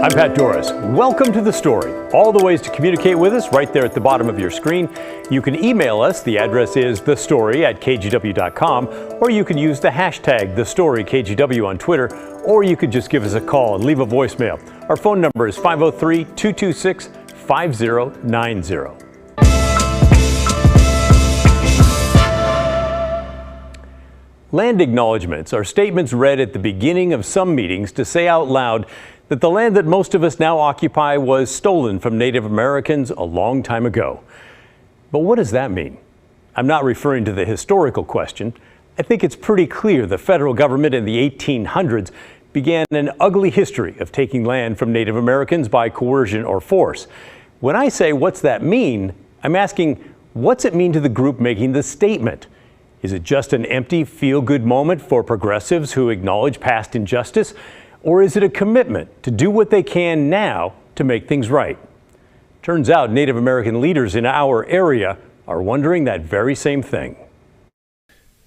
I'm Pat Doris. Welcome to The Story. All the ways to communicate with us right there at the bottom of your screen. You can email us. The address is thestory@kgw.com, or you can use the hashtag TheStoryKGW on Twitter, or you could just give us a call and leave a voicemail. Our phone number is 503-226-5090. Land acknowledgments are statements read at the beginning of some meetings to say out loud that the land that most of us now occupy was stolen from Native Americans a long time ago. But what does that mean? I'm not referring to the historical question. I think it's pretty clear the federal government in the 1800s began an ugly history of taking land from Native Americans by coercion or force. When I say what's that mean, I'm asking what's it mean to the group making the statement? Is it just an empty feel-good moment for progressives who acknowledge past injustice? Or is it a commitment to do what they can now to make things right? Turns out Native American leaders in our area are wondering that very same thing.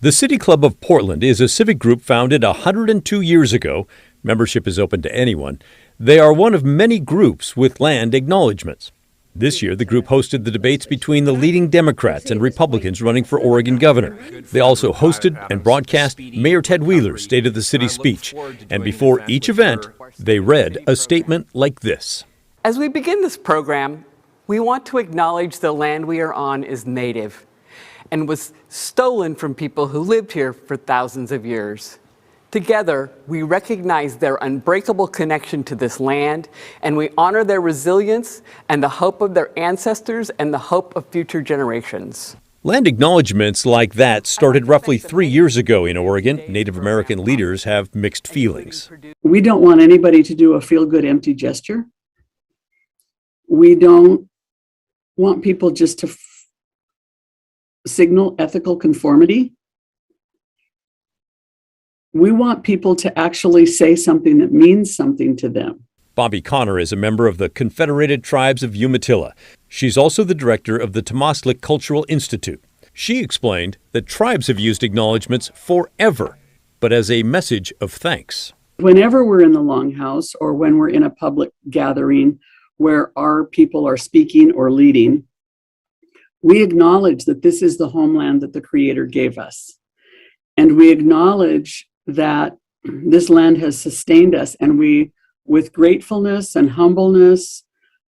The City Club of Portland is a civic group founded 102 years ago. Membership is open to anyone. They are one of many groups with land acknowledgments. This year, the group hosted the debates between the leading Democrats and Republicans running for Oregon governor. They also hosted and broadcast Mayor Ted Wheeler's State of the City speech. And before each event, they read a statement like this. As we begin this program, we want to acknowledge the land we are on is native and was stolen from people who lived here for thousands of years. Together, we recognize their unbreakable connection to this land, and we honor their resilience and the hope of their ancestors and the hope of future generations. Land acknowledgments like that started roughly 3 years ago in Oregon. Native American leaders have mixed feelings. We don't want anybody to do a feel-good empty gesture. We don't want people just to signal ethical conformity. We want people to actually say something that means something to them. Bobby Connor is a member of the Confederated Tribes of Umatilla. She's also the director of the Temastlik Cultural Institute. She explained that tribes have used acknowledgments forever, but as a message of thanks. Whenever we're in the Longhouse or when we're in a public gathering where our people are speaking or leading, we acknowledge that this is the homeland that the Creator gave us. And we acknowledge that this land has sustained us, and we, with gratefulness and humbleness,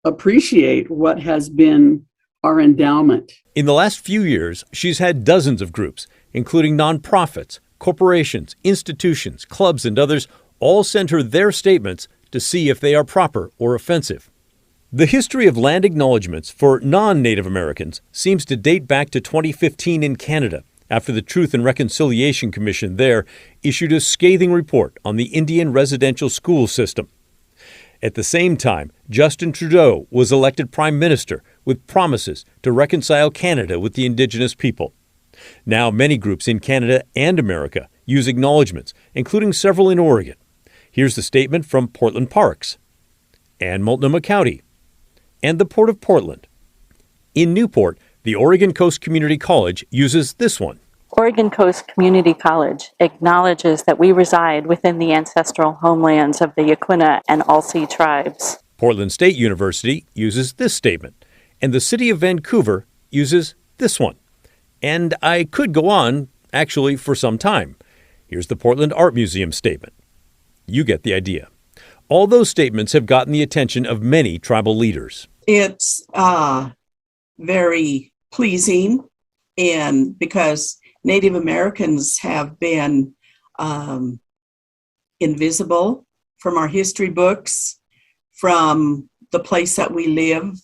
appreciate what has been our endowment. In the last few years, she's had dozens of groups, including nonprofits, corporations, institutions, clubs, and others, all send her their statements to see if they are proper or offensive. The history of land acknowledgments for non-Native Americans seems to date back to 2015 in Canada, after the Truth and Reconciliation Commission there issued a scathing report on the Indian residential school system. At the same time, Justin Trudeau was elected Prime Minister with promises to reconcile Canada with the Indigenous people. Now, many groups in Canada and America use acknowledgments, including several in Oregon. Here's the statement from Portland Parks, and Multnomah County, and the Port of Portland. In Newport, the Oregon Coast Community College uses this one. Oregon Coast Community College acknowledges that we reside within the ancestral homelands of the Yaquina and Alsea tribes. Portland State University uses this statement, and the City of Vancouver uses this one. And I could go on, actually, for some time. Here's the Portland Art Museum statement. You get the idea. All those statements have gotten the attention of many tribal leaders. It's very pleasing, and because Native Americans have been invisible from our history books, from the place that we live.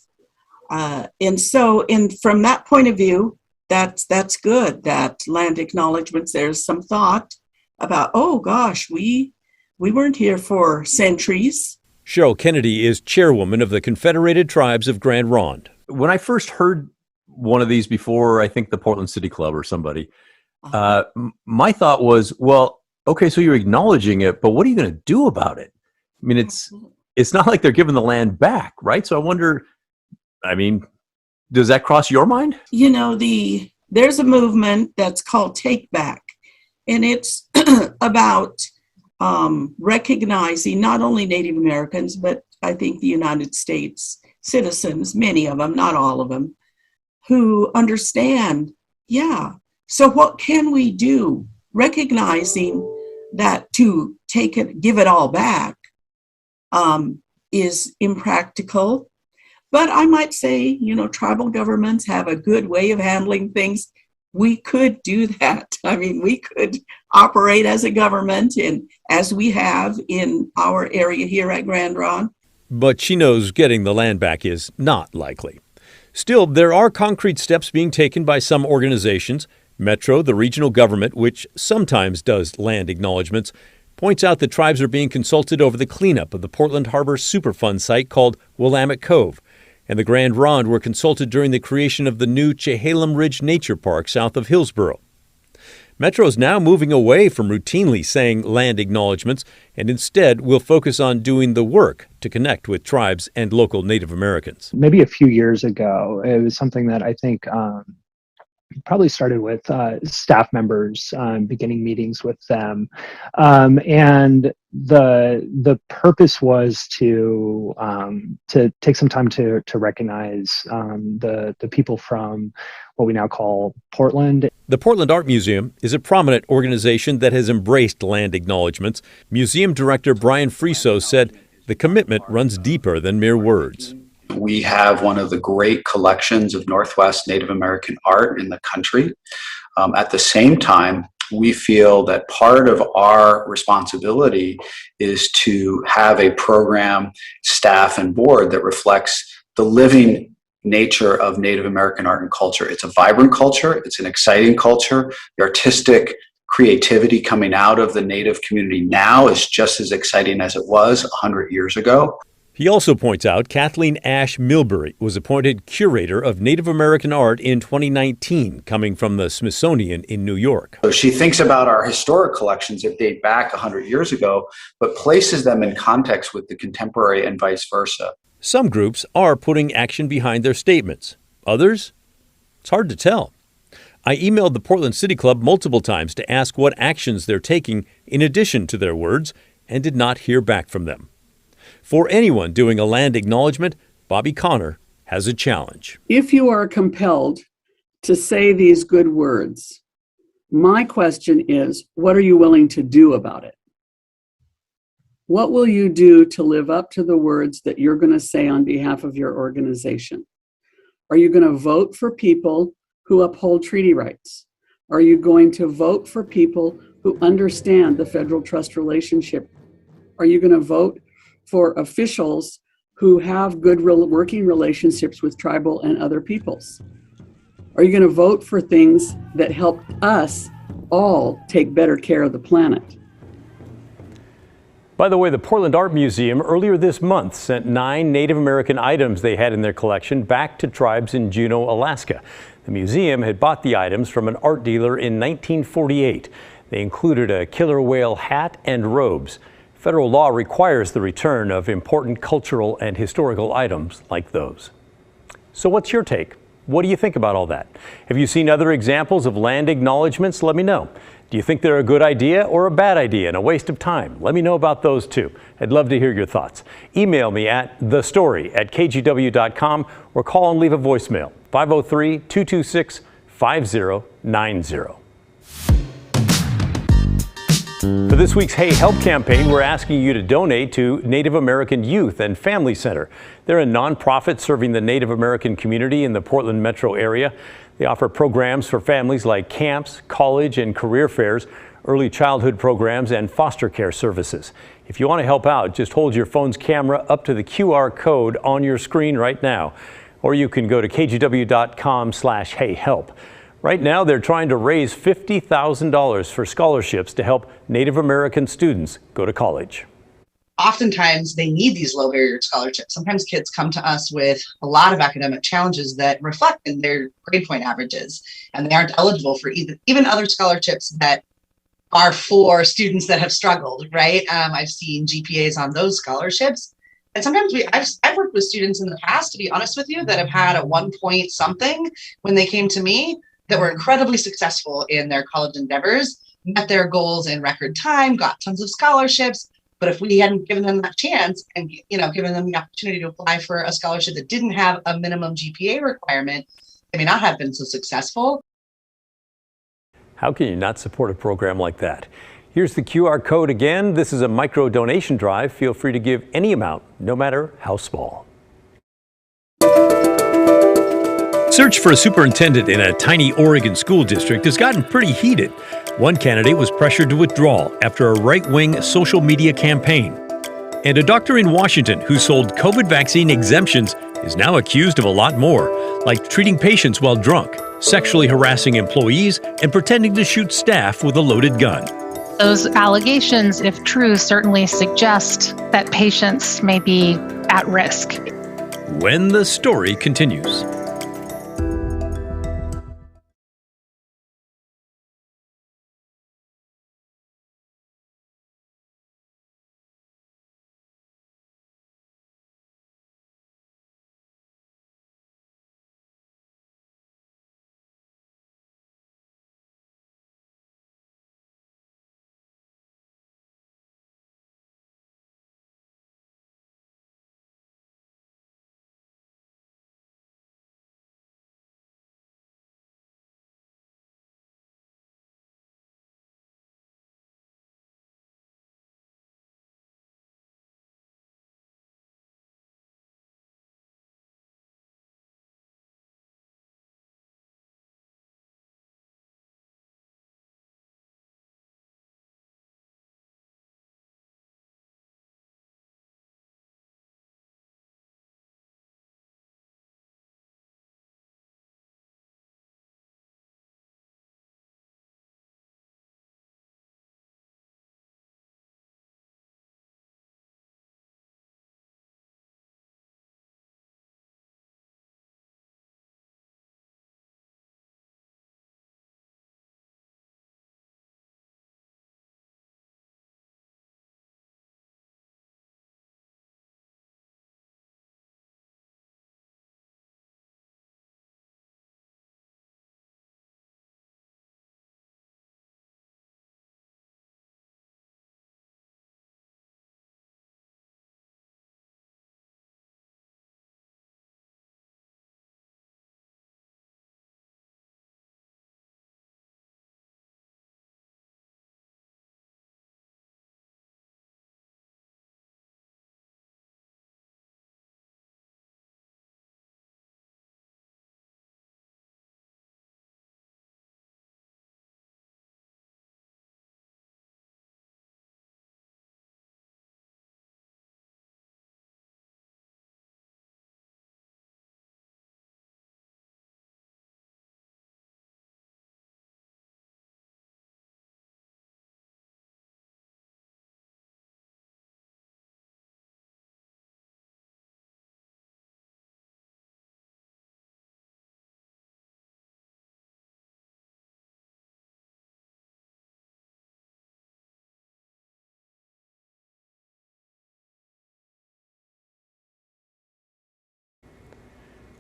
And from that point of view, that's good, that land acknowledgments, there's some thought about, oh gosh, we weren't here for centuries. Cheryl Kennedy is chairwoman of the Confederated Tribes of Grand Ronde. When I first heard one of these before, I think the Portland City Club or somebody, my thought was, well, okay, so you're acknowledging it, but what are you going to do about it? I mean, it's not like they're giving the land back, right? So I wonder, does that cross your mind? You know, there's a movement that's called Take Back, and it's about recognizing not only Native Americans, but I think, the United States citizens, many of them, not all of them, who understand, yeah, so what can we do? Recognizing that to take it, give it all back is impractical. But I might say, tribal governments have a good way of handling things. We could do that. I mean, we could operate as a government, and as we have in our area here at Grand Ronde. But she knows getting the land back is not likely. Still, there are concrete steps being taken by some organizations. Metro, the regional government, which sometimes does land acknowledgments, points out that tribes are being consulted over the cleanup of the Portland Harbor Superfund site called Willamette Cove. And the Grand Ronde were consulted during the creation of the new Chehalem Ridge Nature Park south of Hillsboro. Metro is now moving away from routinely saying land acknowledgments and instead will focus on doing the work to connect with tribes and local Native Americans. Maybe a few years ago, it was something that I think probably started with staff members, beginning meetings with them, and the purpose was to take some time to recognize the people from what we now call Portland. The Portland Art Museum is a prominent organization that has embraced land acknowledgments. Museum director Brian Friso said the commitment runs deeper than mere words. We have one of the great collections of Northwest Native American art in the country. At the same time, we feel that part of our responsibility is to have a program, staff, and board that reflects the living nature of Native American art and culture. It's a vibrant culture. It's an exciting culture. The artistic creativity coming out of the Native community now is just as exciting as it was 100 years ago. He also points out Kathleen Ash Milbury was appointed curator of Native American art in 2019, coming from the Smithsonian in New York. So she thinks about our historic collections that date back 100 years ago, but places them in context with the contemporary and vice versa. Some groups are putting action behind their statements. Others? It's hard to tell. I emailed the Portland City Club multiple times to ask what actions they're taking in addition to their words, and did not hear back from them. For anyone doing a land acknowledgement, Bobby Connor has a challenge. If you are compelled to say these good words, my question is, what are you willing to do about it? What will you do to live up to the words that you're going to say on behalf of your organization? Are you going to vote for people who uphold treaty rights? Are you going to vote for people who understand the federal trust relationship? Are you going to vote for officials who have good working relationships with tribal and other peoples? Are you going to vote for things that help us all take better care of the planet? By the way, the Portland Art Museum earlier this month sent 9 Native American items they had in their collection back to tribes in Juneau, Alaska. The museum had bought the items from an art dealer in 1948. They included a killer whale hat and robes. Federal law requires the return of important cultural and historical items like those. So what's your take? What do you think about all that? Have you seen other examples of land acknowledgments? Let me know. Do you think they're a good idea or a bad idea and a waste of time? Let me know about those too. I'd love to hear your thoughts. Email me at thestory@kgw.com or call and leave a voicemail, 503-226-5090. For this week's Hey Help campaign, we're asking you to donate to Native American Youth and Family Center. They're a nonprofit serving the Native American community in the Portland metro area. They offer programs for families like camps, college and career fairs, early childhood programs, and foster care services. If you want to help out, just hold your phone's camera up to the QR code on your screen right now, or you can go to kgw.com/heyhelp. Right now, they're trying to raise $50,000 for scholarships to help Native American students go to college. Oftentimes, they need these low barrier scholarships. Sometimes kids come to us with a lot of academic challenges that reflect in their grade point averages, and they aren't eligible for even other scholarships that are for students that have struggled, right? I've seen GPAs on those scholarships. And sometimes I've worked with students in the past, to be honest with you, that have had a 1 point something when they came to me, that were incredibly successful in their college endeavors, met their goals in record time, got tons of scholarships, But if we hadn't given them that chance and, given them the opportunity to apply for a scholarship that didn't have a minimum GPA requirement, they may not have been so successful. How can you not support a program like that? Here's the QR code again. This is a micro donation drive. Feel free to give any amount, no matter how small. Search for a superintendent in a tiny Oregon school district has gotten pretty heated. One candidate was pressured to withdraw after a right-wing social media campaign. And a doctor in Washington who sold COVID vaccine exemptions is now accused of a lot more, like treating patients while drunk, sexually harassing employees, and pretending to shoot staff with a loaded gun. Those allegations, if true, certainly suggest that patients may be at risk. When the story continues.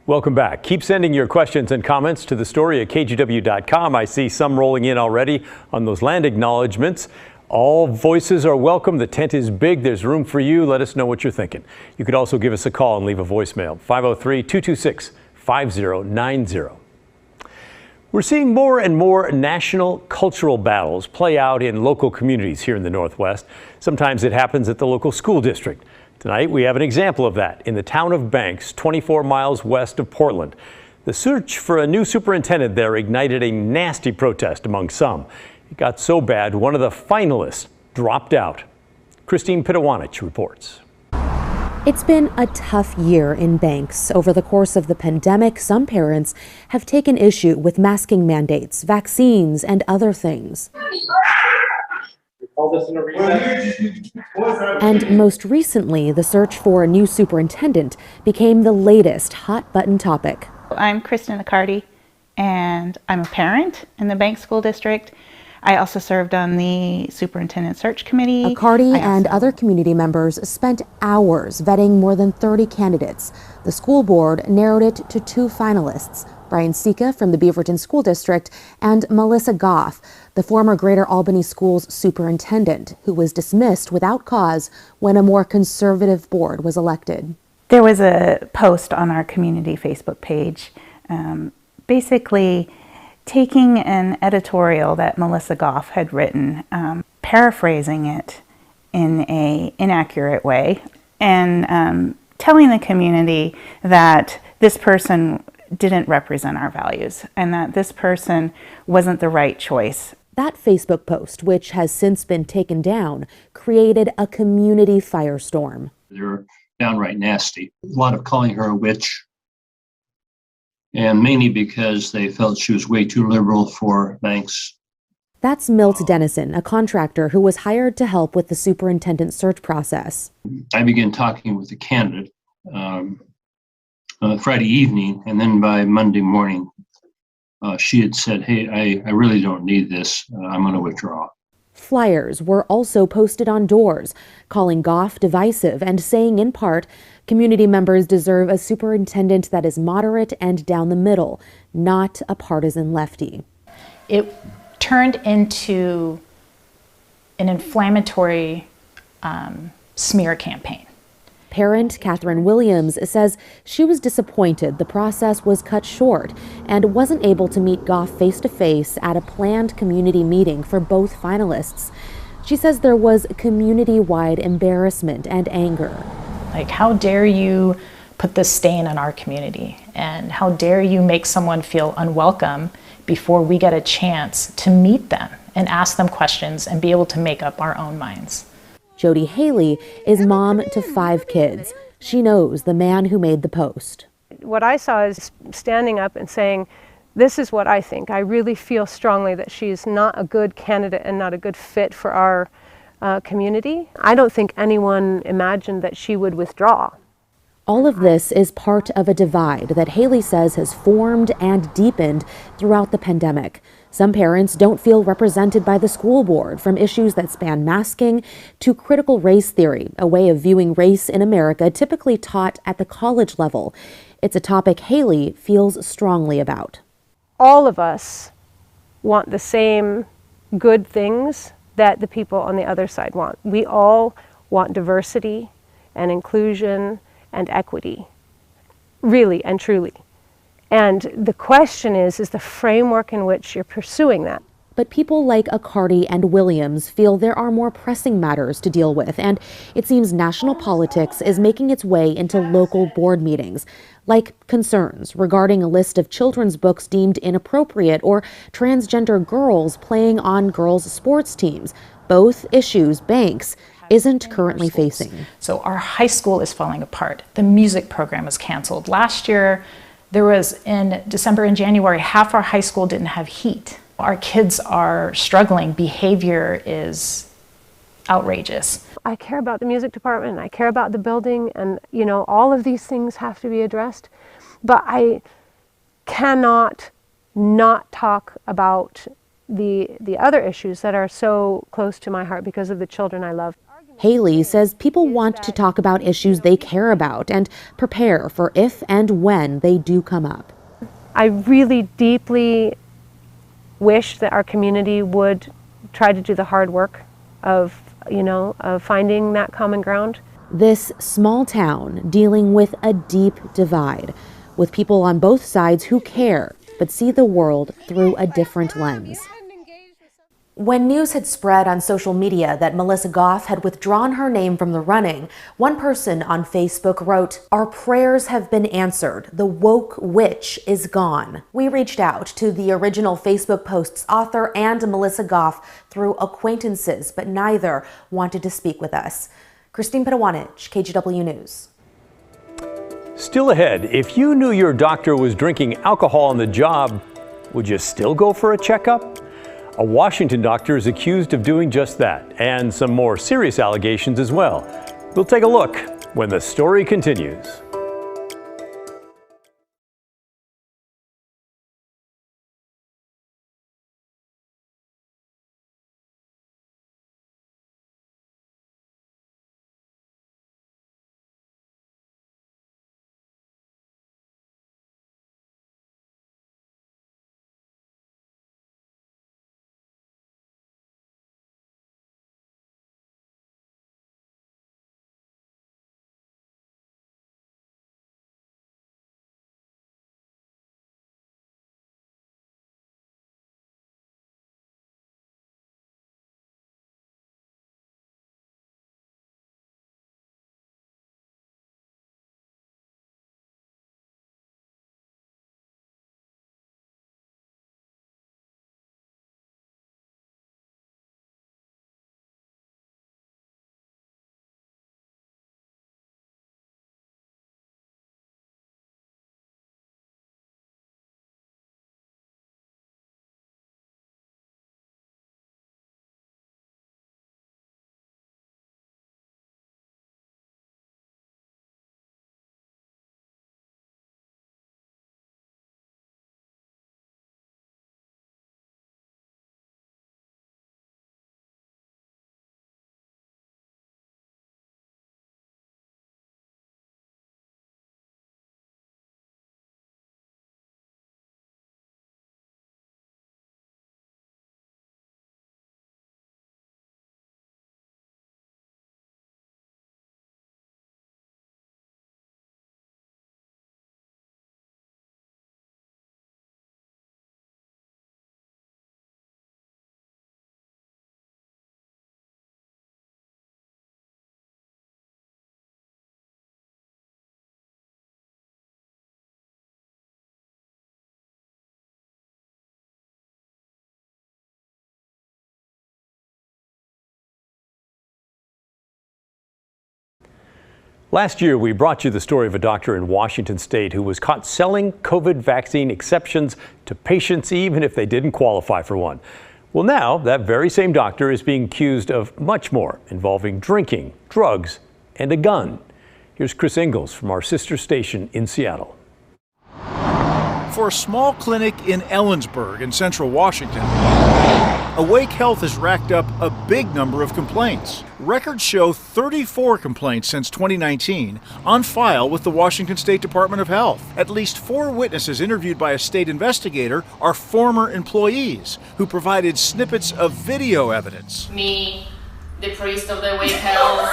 Welcome back. Keep sending your questions and comments to the story at kgw.com. I see some rolling in already on those land acknowledgments. All voices are welcome. The tent is big. There's room for you. Let us know what you're thinking. You could also give us a call and leave a voicemail. 503-226-5090. We're seeing more and more national cultural battles play out in local communities here in the Northwest. Sometimes it happens at the local school district. Tonight, we have an example of that in the town of Banks, 24 miles west of Portland. The search for a new superintendent there ignited a nasty protest among some. It got so bad, one of the finalists dropped out. Christine Pitawanich reports. It's been a tough year in Banks. Over the course of the pandemic, some parents have taken issue with masking mandates, vaccines, and other things. And most recently, the search for a new superintendent became the latest hot-button topic. I'm Kristen Accardi, and I'm a parent in the Banks School District. I also served on the superintendent search committee. Accardi and other community members spent hours vetting more than 30 candidates. The school board narrowed it to 2 finalists, Brian Sika from the Beaverton School District, and Melissa Goff, the former Greater Albany Schools superintendent, who was dismissed without cause when a more conservative board was elected. There was a post on our community Facebook page, basically taking an editorial that Melissa Goff had written, paraphrasing it in an inaccurate way, and telling the community that this person didn't represent our values and that this person wasn't the right choice. That Facebook post, which has since been taken down, created a community firestorm. They're downright nasty. A lot of calling her a witch, and mainly because they felt she was way too liberal for banks. That's Milt Dennison, a contractor who was hired to help with the superintendent search process. I began talking with the candidate Friday evening, and then by Monday morning, she had said, "Hey, I really don't need this. I'm going to withdraw." Flyers were also posted on doors, calling Goff divisive and saying in part, community members deserve a superintendent that is moderate and down the middle, not a partisan lefty. It turned into an inflammatory smear campaign. Parent Catherine Williams says she was disappointed the process was cut short and wasn't able to meet Goff face-to-face at a planned community meeting for both finalists. She says there was community-wide embarrassment and anger. Like, how dare you put this stain on our community? And how dare you make someone feel unwelcome before we get a chance to meet them and ask them questions and be able to make up our own minds? Jody Haley is mom to 5 kids. She knows the man who made the post. What I saw is standing up and saying, this is what I think. I really feel strongly that she's not a good candidate and not a good fit for our community. I don't think anyone imagined that she would withdraw. All of this is part of a divide that Haley says has formed and deepened throughout the pandemic. Some parents don't feel represented by the school board, from issues that span masking to critical race theory, a way of viewing race in America typically taught at the college level. It's a topic Haley feels strongly about. All of us want the same good things that the people on the other side want. We all want diversity and inclusion and equity, really and truly. And the question is the framework in which you're pursuing that. But people like Accardi and Williams feel there are more pressing matters to deal with, and it seems national politics is making its way into local board meetings, like concerns regarding a list of children's books deemed inappropriate or transgender girls playing on girls' sports teams, both issues Banks isn't currently facing. So our high school is falling apart. The music program is canceled. Last year, there was, in December and January, half our high school didn't have heat. Our kids are struggling. Behavior is outrageous. I care about the music department, I care about the building, and all of these things have to be addressed. But I cannot not talk about the other issues that are so close to my heart because of the children I love. Haley says people want to talk about issues they care about and prepare for if and when they do come up. I really deeply wish that our community would try to do the hard work of finding that common ground. This small town dealing with a deep divide, with people on both sides who care but see the world through a different lens. When news had spread on social media that Melissa Goff had withdrawn her name from the running, one person on Facebook wrote, "Our prayers have been answered. The woke witch is gone." We reached out to the original Facebook post's author and Melissa Goff through acquaintances, but neither wanted to speak with us. Christine Petawanich, KGW News. Still ahead, if you knew your doctor was drinking alcohol on the job, would you still go for a checkup? A Washington doctor is accused of doing just that, and some more serious allegations as well. We'll take a look when the story continues. Last year, we brought you the story of a doctor in Washington state who was caught selling COVID vaccine exceptions to patients even if they didn't qualify for one. Well, now that very same doctor is being accused of much more involving drinking, drugs, and a gun. Here's Chris Ingalls from our sister station in Seattle. For a small clinic in Ellensburg in central Washington, Awake Health has racked up a big number of complaints. Records show 34 complaints since 2019 on file with the Washington State Department of Health. At least 4 witnesses interviewed by a state investigator are former employees who provided snippets of video evidence. Me, the priest of the Awake Health.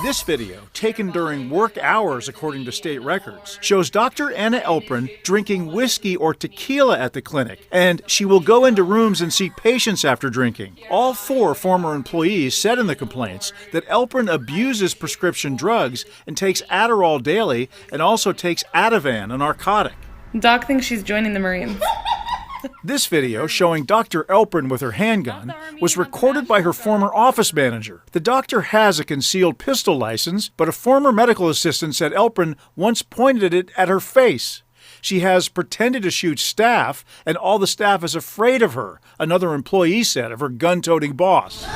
This video, taken during work hours according to state records, shows Dr. Anna Elprin drinking whiskey or tequila at the clinic, and she will go into rooms and see patients after drinking. All 4 former employees said in the complaints that Elprin abuses prescription drugs and takes Adderall daily and also takes Ativan, a narcotic. Doc thinks she's joining the Marines. This video, showing Dr. Elprin with her handgun, was recorded by her former office manager. The doctor has a concealed pistol license, but a former medical assistant said Elprin once pointed it at her face. She has pretended to shoot staff, and all the staff is afraid of her, another employee said of her gun-toting boss.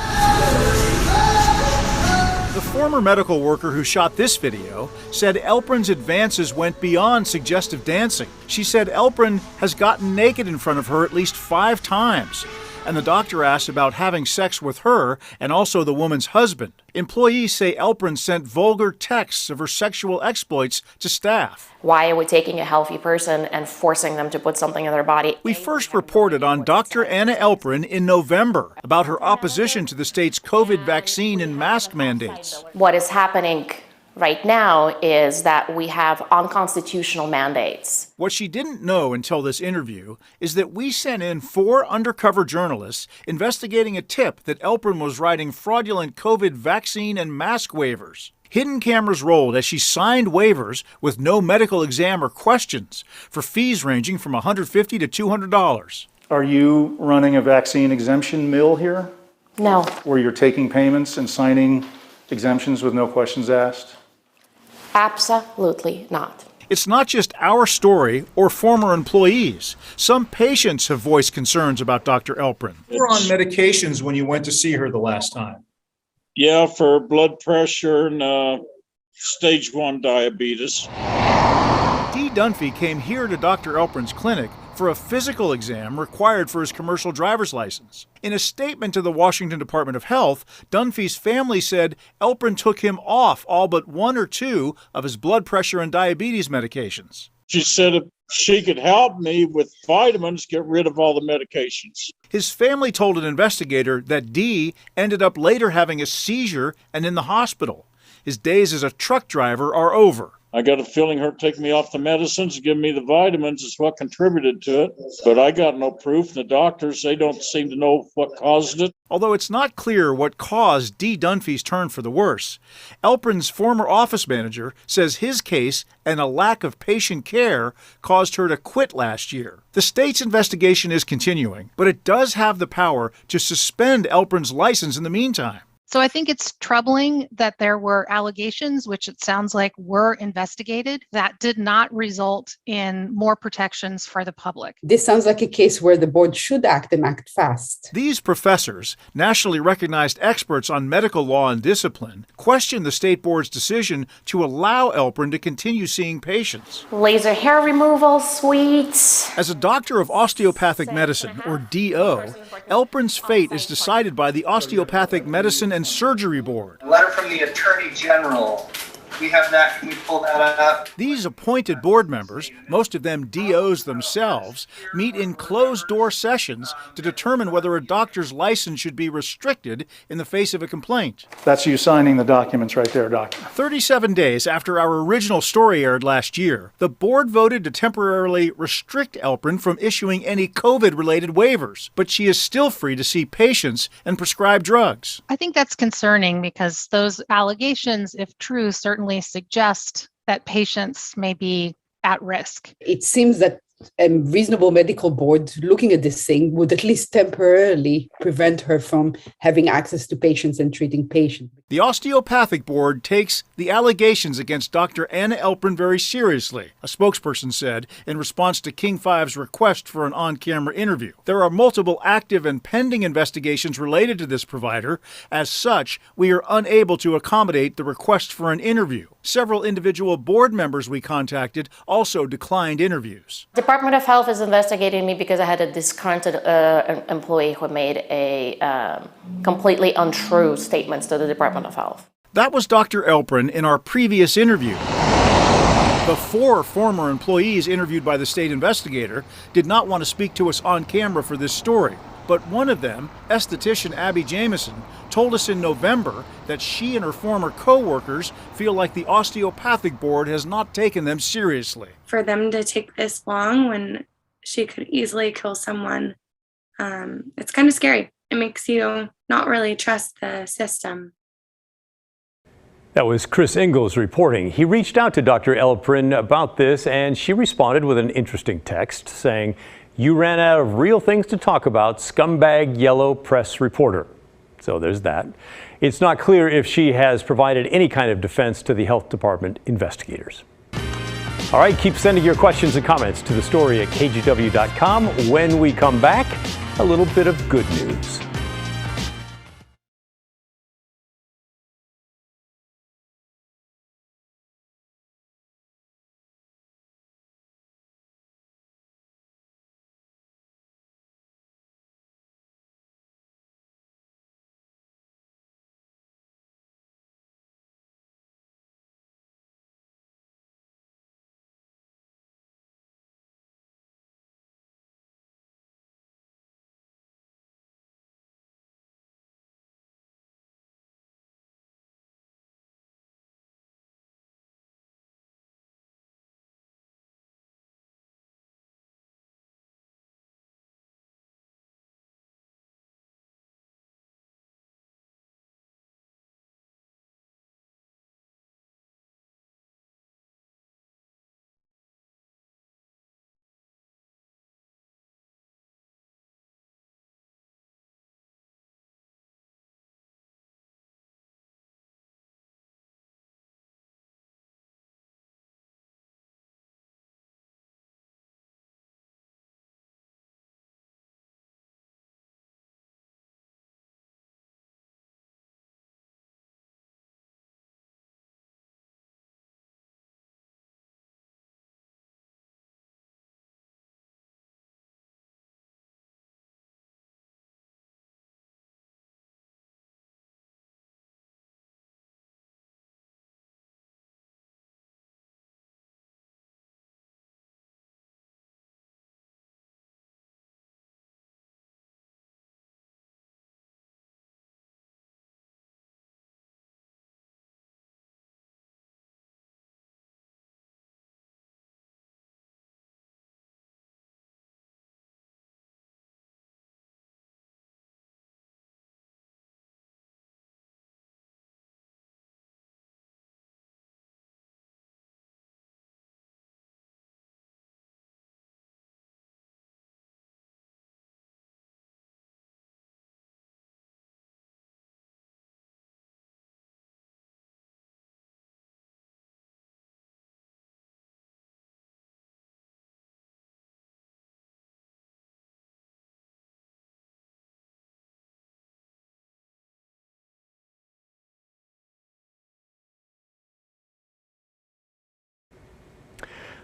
The former medical worker who shot this video said Elprin's advances went beyond suggestive dancing. She said Elprin has gotten naked in front of her at least 5 times. And the doctor asked about having sex with her and also the woman's husband. Employees say Elprin sent vulgar texts of her sexual exploits to staff. Why are we taking a healthy person and forcing them to put something in their body? We first reported on Dr. Anna Elprin in November about her opposition to the state's COVID vaccine and mask mandates. What is happening right now is that we have unconstitutional mandates. What she didn't know until this interview is that we sent in 4 undercover journalists investigating a tip that Elprin was writing fraudulent COVID vaccine and mask waivers. Hidden cameras rolled as she signed waivers with no medical exam or questions for fees ranging from $150 to $200. Are you running a vaccine exemption mill here? No. Where you're taking payments and signing exemptions with no questions asked? Absolutely not. It's not just our story or former employees. Some patients have voiced concerns about Dr. Elprin. You were on medications when you went to see her the last time. Yeah, for blood pressure and stage 1 diabetes. Dee Dunphy came here to Dr. Elprin's clinic for a physical exam required for his commercial driver's license. In a statement to the Washington Department of Health, Dunphy's family said Elprin took him off all but 1 or 2 of his blood pressure and diabetes medications. She said if she could help me with vitamins, get rid of all the medications. His family told an investigator that Dee ended up later having a seizure and in the hospital. His days as a truck driver are over. I got a feeling her taking me off the medicines, giving me the vitamins is what contributed to it. But I got no proof. The doctors, they don't seem to know what caused it. Although it's not clear what caused Dee Dunphy's turn for the worse, Elprin's former office manager says his case and a lack of patient care caused her to quit last year. The state's investigation is continuing, but it does have the power to suspend Elprin's license in the meantime. So I think it's troubling that there were allegations, which it sounds like were investigated, that did not result in more protections for the public. This sounds like a case where the board should act and act fast. These professors, nationally recognized experts on medical law and discipline, question the state board's decision to allow Elprin to continue seeing patients. Laser hair removal, sweets. As a doctor of osteopathic medicine, or DO, Elprin's fate is decided by the Osteopathic Medicine and Surgery Board. A letter from the Attorney General. We have that. Can we pull that up? These appointed board members, most of them DOs themselves, meet in closed-door sessions to determine whether a doctor's license should be restricted in the face of a complaint. That's you signing the documents right there, Doctor. 37 days after our original story aired last year, the board voted to temporarily restrict Elprin from issuing any COVID-related waivers, but she is still free to see patients and prescribe drugs. I think that's concerning because those allegations, if true, certainly suggest that patients may be at risk. It seems that a reasonable medical board looking at this thing would at least temporarily prevent her from having access to patients and treating patients. The Osteopathic Board takes the allegations against Dr. Anna Elprin very seriously, a spokesperson said in response to King 5's request for an on-camera interview. There are multiple active and pending investigations related to this provider. As such, we are unable to accommodate the request for an interview. Several individual board members we contacted also declined interviews. Department of Health is investigating me because I had a disgruntled employee who made a completely untrue statements to the Department of Health. That was Dr. Elprin in our previous interview. The 4 former employees interviewed by the state investigator did not want to speak to us on camera for this story. But one of them, esthetician Abby Jameson, told us in November that she and her former co-workers feel like the Osteopathic Board has not taken them seriously. For them to take this long when she could easily kill someone, it's kind of scary. It makes you not really trust the system. That was Chris Ingalls reporting. He reached out to Dr. Elprin about this, and she responded with an interesting text saying, "You ran out of real things to talk about, scumbag yellow press reporter." So there's that. It's not clear if she has provided any kind of defense to the health department investigators. All right, keep sending your questions and comments to the story at kgw.com. When we come back, a little bit of good news.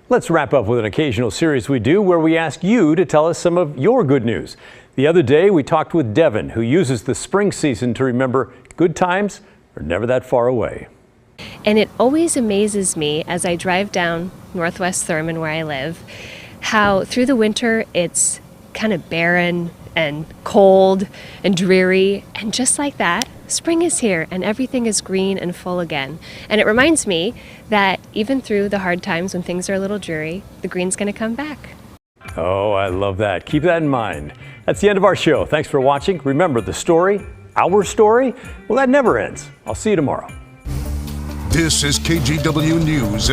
Let's wrap up with an occasional series we do where we ask you to tell us some of your good news. The other day, we talked with Devin, who uses the spring season to remember good times are never that far away. And it always amazes me as I drive down Northwest Thurman where I live, how through the winter it's kind of barren and cold and dreary, and just like that, spring is here and everything is green and full again. And it reminds me that even through the hard times when things are a little dreary, the green's going to come back. Oh, I love that. Keep that in mind. That's the end of our show. Thanks for watching. Remember, the story, our story, well, that never ends. I'll see you tomorrow. This is KGW News.